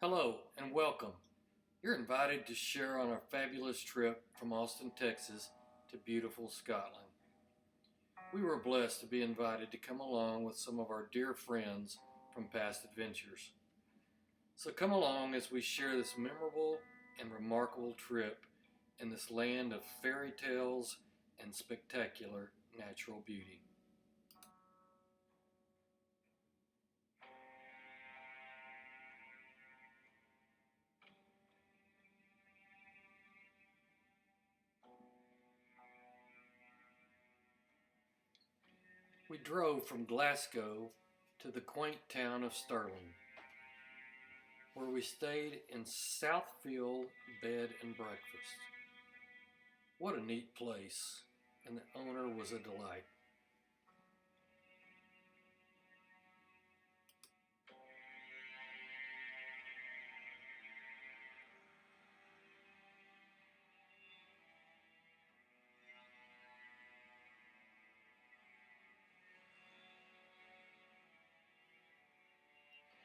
Hello and welcome. You're invited to share on our fabulous trip from Austin, Texas to beautiful Scotland. We were blessed to be invited to come along with some of our dear friends from past adventures. So come along as we share this memorable and remarkable trip in this land of fairy tales and spectacular natural beauty. We drove from Glasgow to the quaint town of Stirling, where we stayed in Southfield Bed and Breakfast. What a neat place, and the owner was a delight.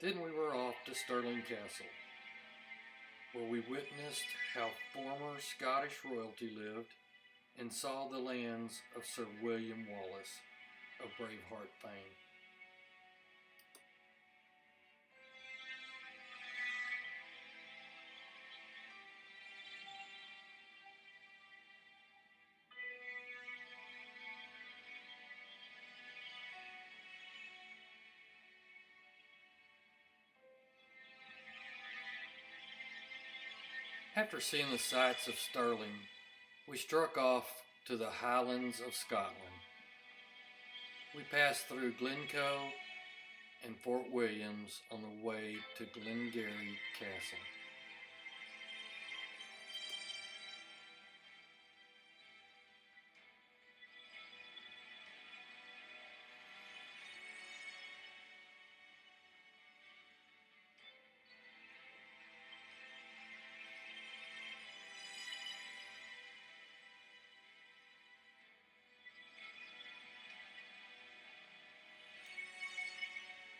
Then we were off to Stirling Castle, where we witnessed how former Scottish royalty lived and saw the lands of Sir William Wallace of Braveheart fame. After seeing the sights of Stirling, we struck off to the Highlands of Scotland. We passed through Glencoe and Fort Williams on the way to Glengarry Castle.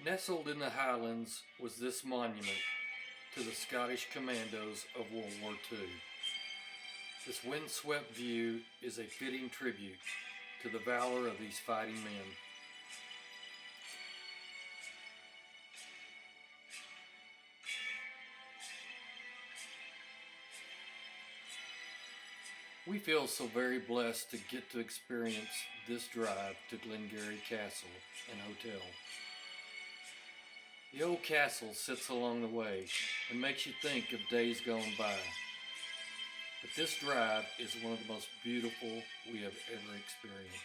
Nestled in the Highlands was this monument to the Scottish commandos of World War II. This windswept view is a fitting tribute to the valor of these fighting men. We feel so very blessed to get to experience this drive to Glengarry Castle and Hotel. The old castle sits along the way and makes you think of days gone by. But this drive is one of the most beautiful we have ever experienced.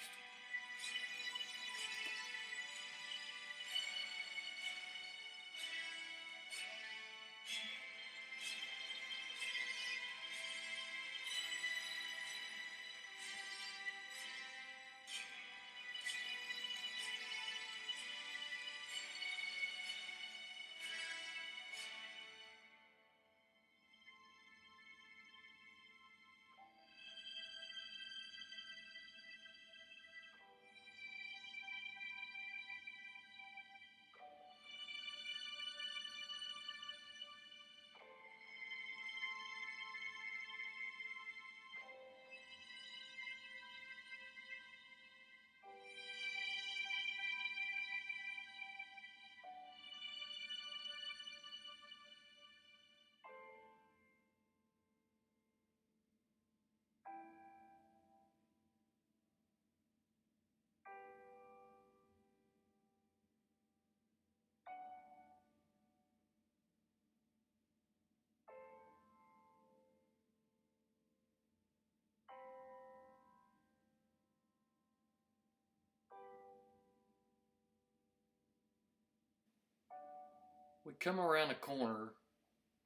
We come around a corner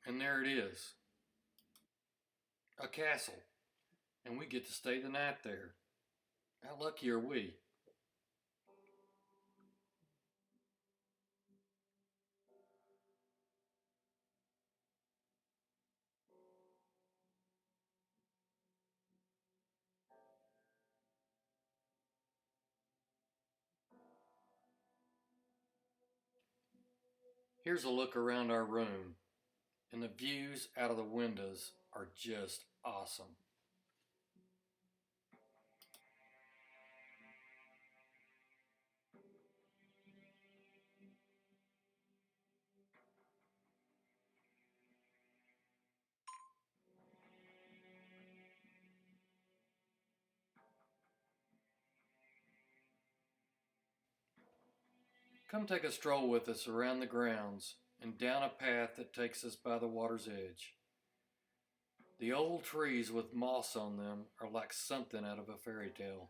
and there it is, a castle, and we get to stay the night there. How lucky are we? Here's a look around our room. and the views out of the windows are just awesome. Come take a stroll with us around the grounds and down a path that takes us by the water's edge. The old trees with moss on them are like something out of a fairy tale.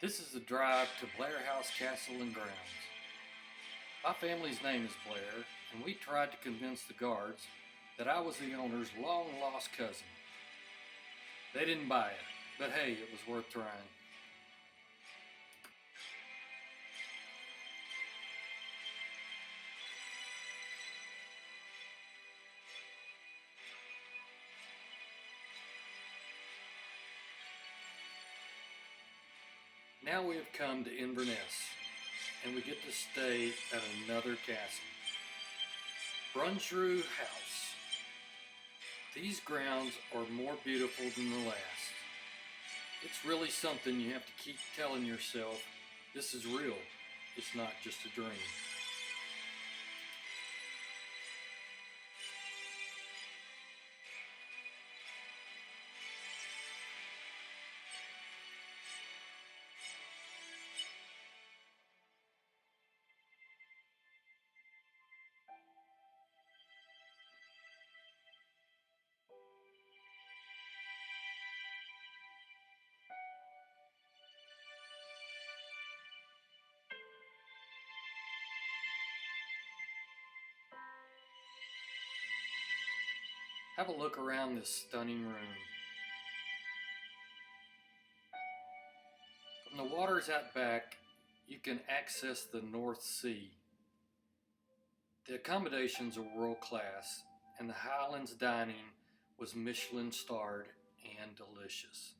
This is the drive to Blair House Castle and Grounds. My family's name is Blair, and we tried to convince the guards that I was the owner's long-lost cousin. They didn't buy it, but hey, it was worth trying. Now we have come to Inverness, and we get to stay at another castle, Brunshrew House. These grounds are more beautiful than the last. It's really something you have to keep telling yourself, this is real, it's not just a dream. Have a look around this stunning room. From the waters out back, you can access the North Sea. The accommodations are world class, and the Highlands dining was Michelin starred and delicious.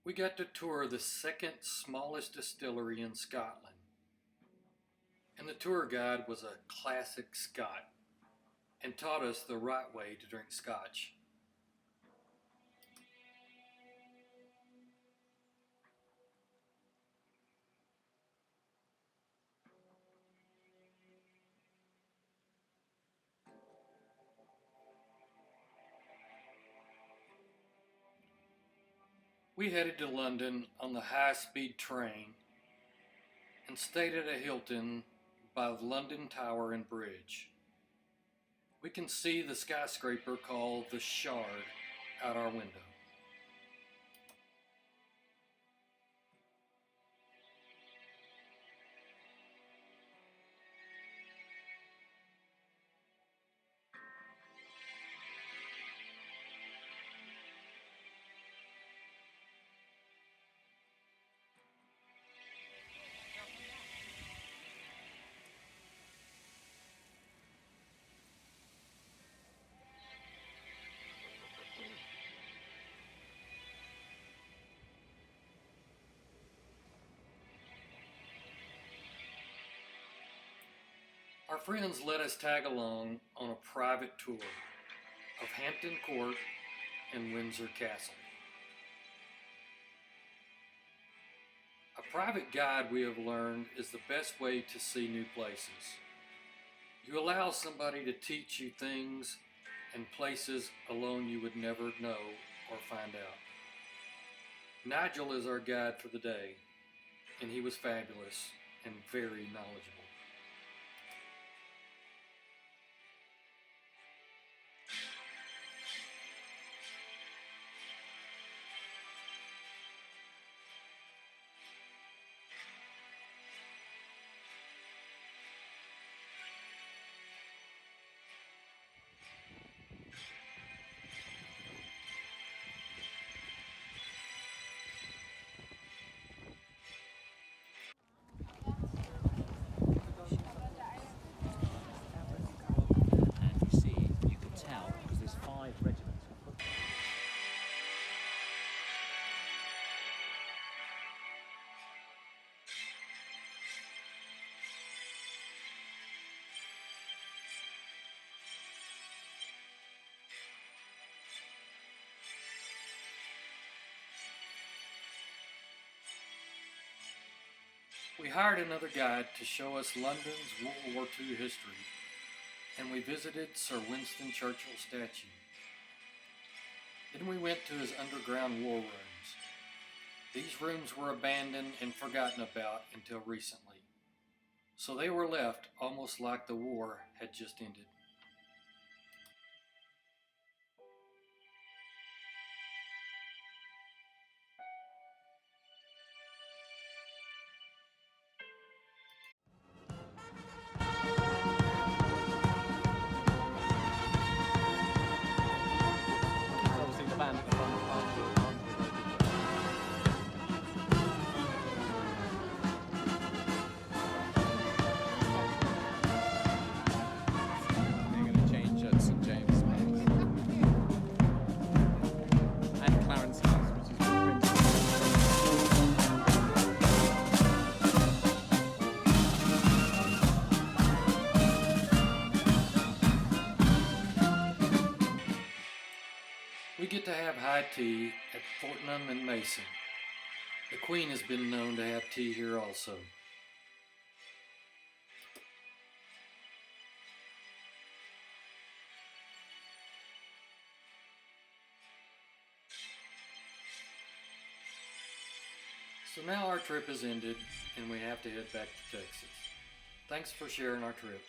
We got to tour the second smallest distillery in Scotland, and the tour guide was a classic Scot, and taught us the right way to drink scotch. We headed to London on the high-speed train and stayed at a Hilton by the London Tower and Bridge. We can see the skyscraper called the Shard out our window. Our friends let us tag along on a private tour of Hampton Court and Windsor Castle. A private guide, we have learned, is the best way to see new places. You allow somebody to teach you things and places alone you would never know or find out. Nigel is our guide for the day, and he was fabulous and very knowledgeable. And you see, you can tell because there's 5 regiments. We hired another guide to show us London's World War II history, and we visited Sir Winston Churchill statue. Then we went to his underground war rooms. These rooms were abandoned and forgotten about until recently, so they were left almost like the war had just ended. Obviously the band at the front aren't very good. They're going to change at St James and Clarence House, which is We get to have high tea at Fortnum and Mason. The Queen has been known to have tea here also. So now our trip is ended and we have to head back to Texas. Thanks for sharing our trip.